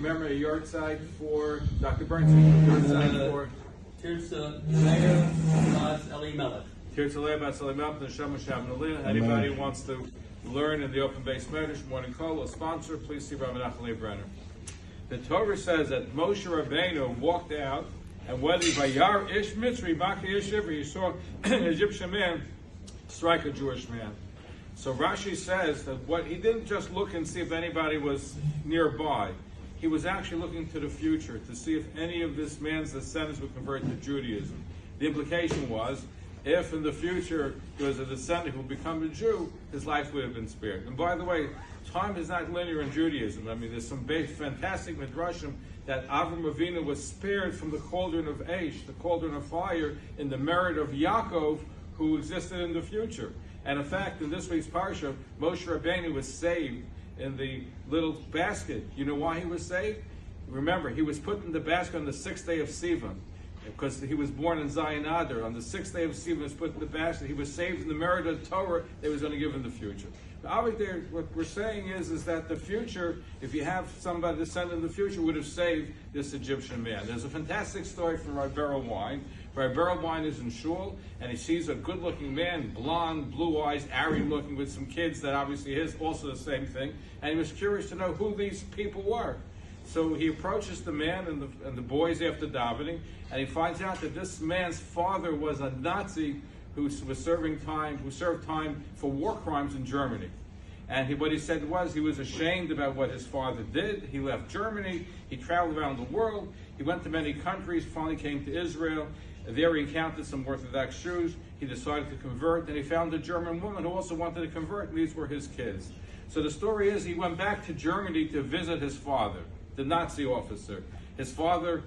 remember a yard site for Dr. Bernstein? Yard site for Tirza Leah Bas Elimelech. Tirza Leah Bas Elimelech, Neshama Shabbat Aliyah. Anybody who wants to learn in the open base medrash, morning call, a sponsor, please see Rabbi Berel Brenner. The Torah says that Moshe Rabbeinu walked out, and whether Vayar Ish Mitzri, Baki Ish Ivri, he saw an Egyptian man strike a Jewish man. So Rashi says that he didn't just look and see if anybody was nearby. He was actually looking to the future to see if any of this man's descendants would convert to Judaism. The implication was, if in the future there was a descendant who would become a Jew, his life would have been spared. And by the way, time is not linear in Judaism. I mean, there's some fantastic midrashim that Avram Avinu was spared from the cauldron of Aish, the cauldron of fire, in the merit of Yaakov, who existed in the future. And in fact, in this week's parsha, Moshe Rabbeinu was saved in the little basket. You know why he was saved? Remember, he was put in the basket on the 6th day of Sivan, because he was born in Zion Adar. On the 6th day of Sivan, he was put in the basket. He was saved in the merit of the Torah that was going to give in the future. Obviously, what we're saying is that the future, if you have somebody descendant in the future, would have saved this Egyptian man. There's a fantastic story from Rabbi Berel Wein. Rabbi Berel Wein is in shul, and he sees a good-looking man, blonde, blue eyes, Aryan-looking, with some kids that obviously is also the same thing, and he was curious to know who these people were. So he approaches the man and the boys after davening, and he finds out that this man's father was a Nazi who served time for war crimes in Germany. And what he said was he was ashamed about what his father did. He left Germany. He traveled around the world. He went to many countries, finally came to Israel. There he encountered some Orthodox Jews. He decided to convert, and he found a German woman who also wanted to convert, and these were his kids. So the story is he went back to Germany to visit his father, the Nazi officer. His father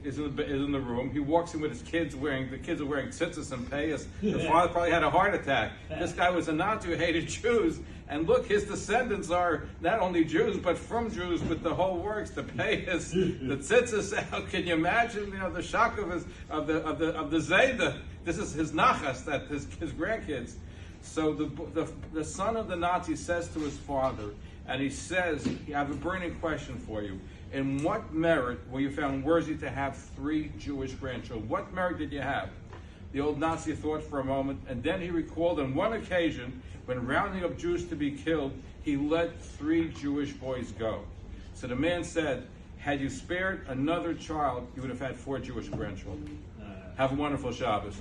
is in the room. He walks in with his kids the kids are wearing tzitzis and payas. The father probably had a heart attack. This guy was a Nazi who hated Jews. And look, his descendants are not only Jews, but from Jews with the whole works, the payas, the tzitzis. How can you imagine, the shock of the Zayda? This is his nachas, that his grandkids. So the son of the Nazi says to his father, and he says, I have a burning question for you. In what merit were you found worthy to have 3 Jewish grandchildren? What merit did you have? The old Nazi thought for a moment, and then he recalled on one occasion, when rounding up Jews to be killed, he let 3 Jewish boys go. So the man said, had you spared another child, you would have had 4 Jewish grandchildren. Have a wonderful Shabbos.